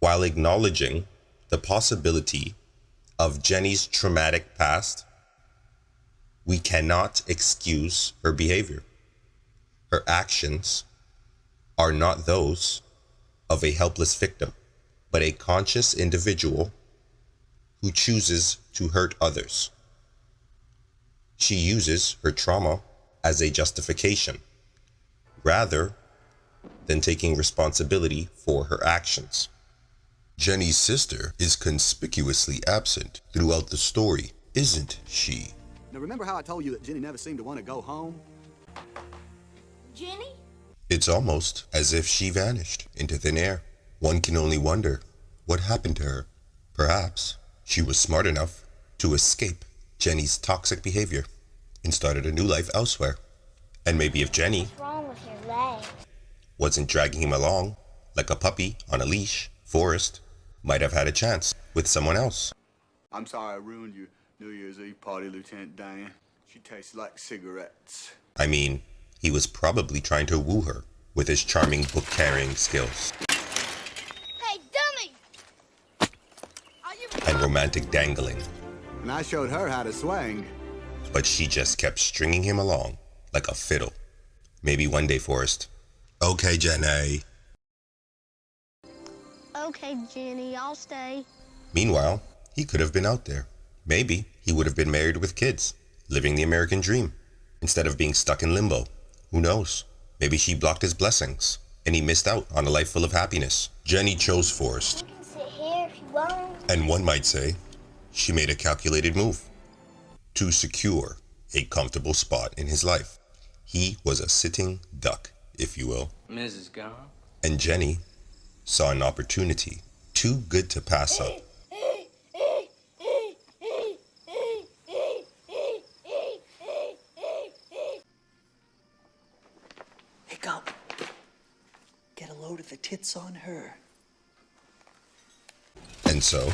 While acknowledging the possibility of Jenny's traumatic past, we cannot excuse her behavior. Her actions are not those of a helpless victim, but a conscious individual who chooses to hurt others. She uses her trauma as a justification, rather than taking responsibility for her actions. Jenny's sister is conspicuously absent throughout the story, isn't she? Now remember how I told you that Jenny never seemed to want to go home? Jenny? It's almost as if she vanished into thin air. One can only wonder what happened to her. Perhaps she was smart enough to escape Jenny's toxic behavior and started a new life elsewhere. And maybe if Jenny What's wrong with your leg? wasn't dragging him along like a puppy on a leash, Forrest might have had a chance with someone else. I'm sorry I ruined your New Year's Eve party, Lieutenant Dan. She tastes like cigarettes. I mean, he was probably trying to woo her with his charming book-carrying skills Hey, dummy! Are you... and romantic dangling, And I showed her how to swing. but she just kept stringing him along like a fiddle. Maybe one day, Forrest. Okay, Jenny. Okay, Jenny, I'll stay. Meanwhile, he could have been out there. Maybe he would have been married with kids, living the American dream, instead of being stuck in limbo. Who knows? Maybe she blocked his blessings, and he missed out on a life full of happiness. Jenny chose Forrest, You can sit here if you want. and one might say she made a calculated move to secure a comfortable spot in his life. He was a sitting duck, if you will. Mrs. Gump? And Jenny saw an opportunity too good to pass up. Hey, Gump. Get a load of the tits on her. And so,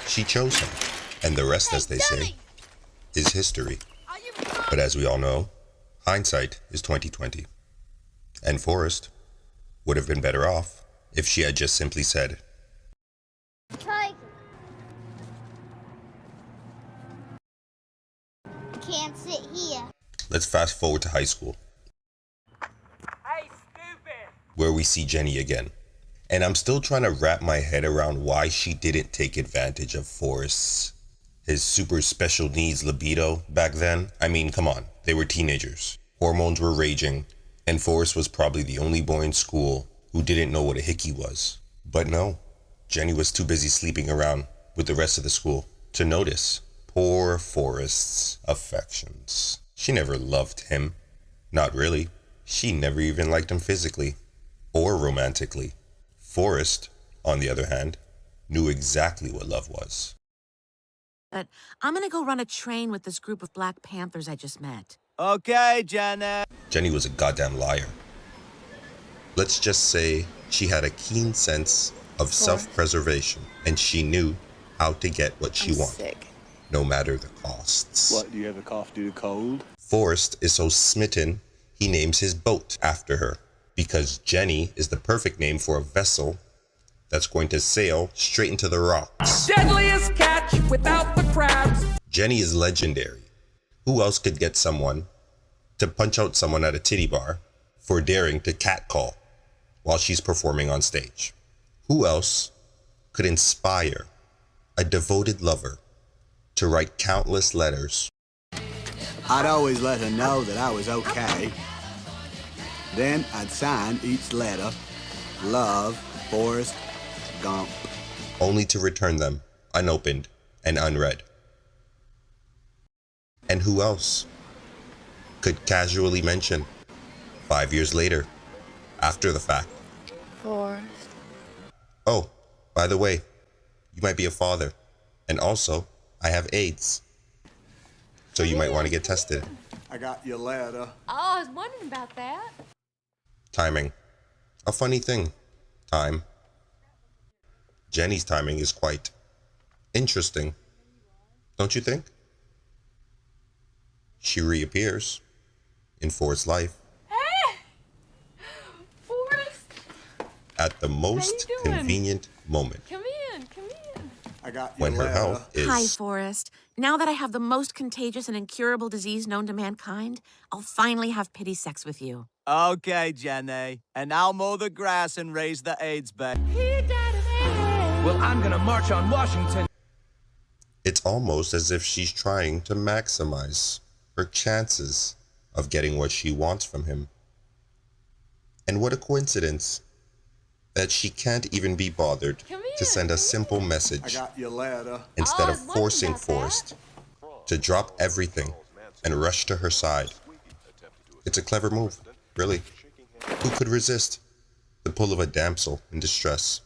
she chose him. And the rest, as they say, is history. Are you... But as we all know, hindsight is 20/20. And Forrest would have been better off if she had just simply said, Tiger. Can't sit here. let's fast forward to high school, Hey, stupid! where we see Jenny again. And I'm still trying to wrap my head around why she didn't take advantage of Forrest's, his super special needs libido back then. I mean, come on, they were teenagers. Hormones were raging, and Forrest was probably the only boy in school who didn't know what a hickey was. But no, Jenny was too busy sleeping around with the rest of the school to notice poor Forrest's affections. She never loved him. Not really. She never even liked him physically or romantically. Forrest, on the other hand, knew exactly what love was. But I'm gonna go run a train with this group of Black Panthers I just met. Okay, Jenny. Jenny was a goddamn liar. Let's just say she had a keen sense of self-preservation, and she knew how to get what she wanted, Sick. no matter the costs. What, do you have a cough due to cold? Forrest is so smitten, he names his boat after her, because Jenny is the perfect name for a vessel that's going to sail straight into the rocks. Deadliest catch without the crabs. Jenny is legendary. Who else could get someone to punch out someone at a titty bar for daring to catcall while she's performing on stage? Who else could inspire a devoted lover to write countless letters? I'd always let her know that I was okay. Then I'd sign each letter, Love, Forrest Gump. Only to return them unopened and unread. And who else could casually mention 5 years later, after the fact, Forrest. oh, by the way, you might be a father, and also I have AIDS, so you might want to get tested. I got your letter. Oh, I was wondering about that. Timing, a funny thing. Time. Jenny's timing is quite interesting, don't you think? She reappears in Forrest's life Hey! Forrest! at the most How you doing? convenient moment Come in, come in. I got your when her letter. health Hi, is Forrest. Now that I have the most contagious and incurable disease known to mankind, I'll finally have pity sex with you. Okay, Jenny. And I'll mow the grass and raise the AIDS bed. Well, I'm gonna march on Washington. It's almost as if she's trying to maximize her chances of getting what she wants from him. And what a coincidence that she can't even be bothered to send a simple I message got your letter. instead I of was wondering forcing about that. Forrest to drop everything and rush to her side. It's a clever move, really. Who could resist the pull of a damsel in distress?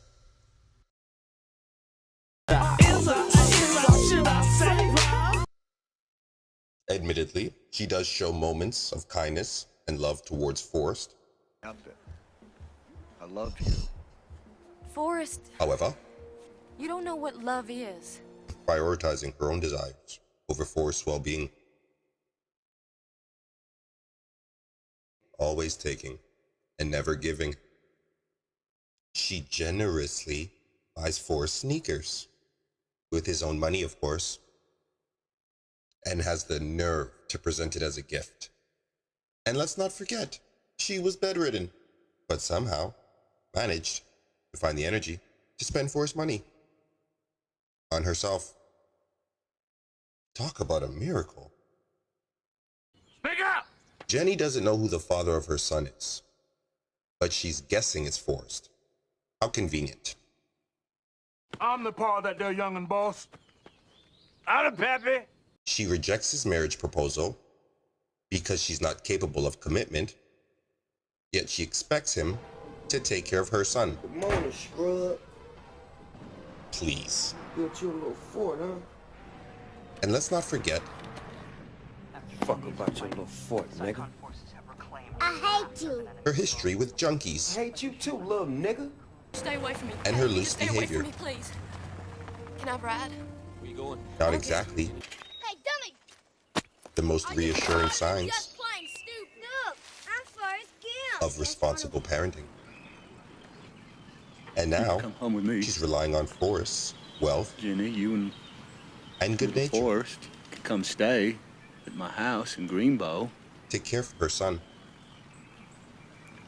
Admittedly, she does show moments of kindness and love towards Forrest. I love you. Forrest, However, you don't know what love is. prioritizing her own desires over Forrest's well-being. Always taking and never giving. She generously buys Forrest sneakers, with his own money, of course, and has the nerve to present it as a gift. And let's not forget, she was bedridden, but somehow managed to find the energy to spend Forrest money on herself. Talk about a miracle. Speak up! Jenny doesn't know who the father of her son is, but she's guessing it's Forrest. How convenient. I'm the part that there youngin' boss. Out of Peppy. She rejects his marriage proposal because she's not capable of commitment, yet she expects him to take care of her son. Good morning, scrub. Please. Built you a little fort, huh? And let's not forget, Fuck about your little fort, nigga. I hate you. her history with I junkies hate you too, little nigga. Stay away from me. and her Just loose stay behavior. away from me, please. Can I ride? Not exactly Hey, dummy. the most reassuring Just signs plain stupid. No, I'm Forrest Gump. of responsible parenting. And now, Come home with me, she's relying on Forrest's wealth Jenny. You and good and nature Forrest can come stay at my house in Greenbow. to care for her son,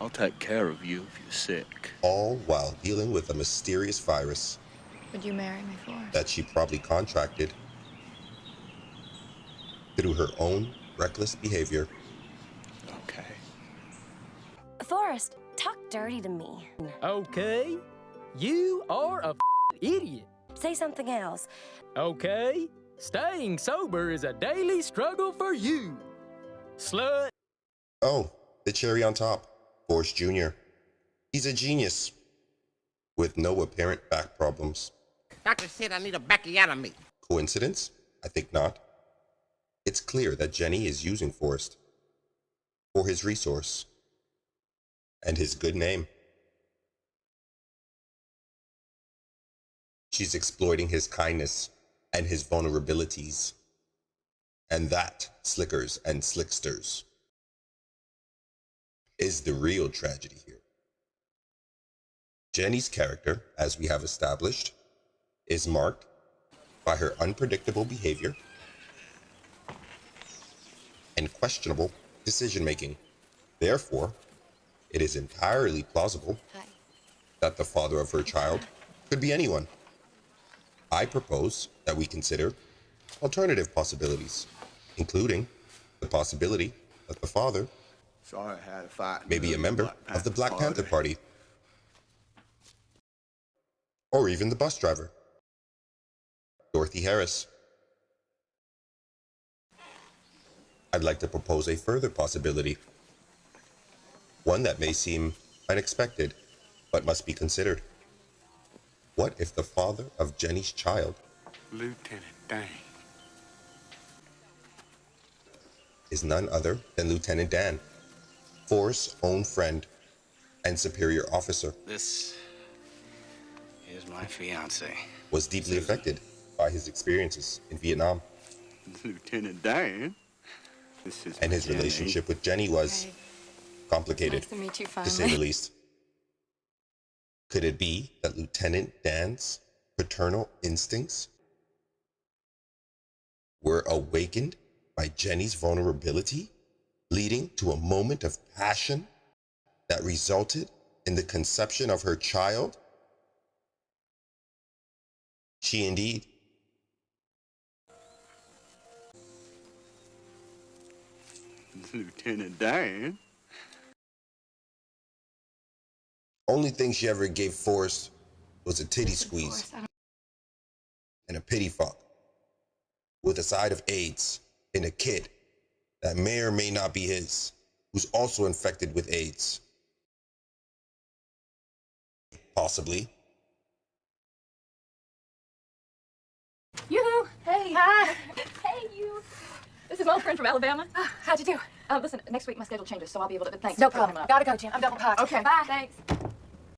I'll take care of you if you're sick. all while dealing with a mysterious virus Would you marry me, Forrest? that she probably contracted through her own reckless behavior. Okay. Forrest, talk dirty to me. Okay. You are a idiot. Say something else. Okay. Staying sober is a daily struggle for you. Slut. Oh, the cherry on top, Forrest Jr. He's a genius with no apparent back problems. Doctor said I need a backiotomy. Coincidence? I think not. It's clear that Jenny is using Forrest for his resource and his good name. She's exploiting his kindness and his vulnerabilities. And that, slickers and slicksters, is the real tragedy here. Jenny's character, as we have established, is marked by her unpredictable behavior and questionable decision-making. Therefore, it is entirely plausible that the father of her child could be anyone. I propose that we consider alternative possibilities, including the possibility that the father Sorry I had a fight. may be a member of the Black Panther Party, or even the bus driver, Dorothy Harris. I'd like to propose a further possibility, one that may seem unexpected, but must be considered. What if the father of Jenny's child Lieutenant Dan. is none other than Lieutenant Dan, Forrest's own friend and superior officer, This is my fiance. was deeply affected by his experiences in Vietnam, Lieutenant Dan. This is and his Jenny. relationship with Jenny was complicated, Nice to meet you to say the least. Could it be that Lieutenant Dan's paternal instincts were awakened by Jenny's vulnerability, leading to a moment of passion that resulted in the conception of her child? She indeed. Lieutenant Dan? Only thing she ever gave Forrest was a titty squeeze and a pity fuck with a side of AIDS and a kid that may or may not be his, who's also infected with AIDS. Possibly. Yoo-hoo! Hey! Hi! Hey, you! This is my old friend from Alabama. How'd you do? Listen, next week my schedule changes, so I'll be able to... Thanks. No problem. Gotta go, Jim. I'm double packed. Okay, bye. Thanks.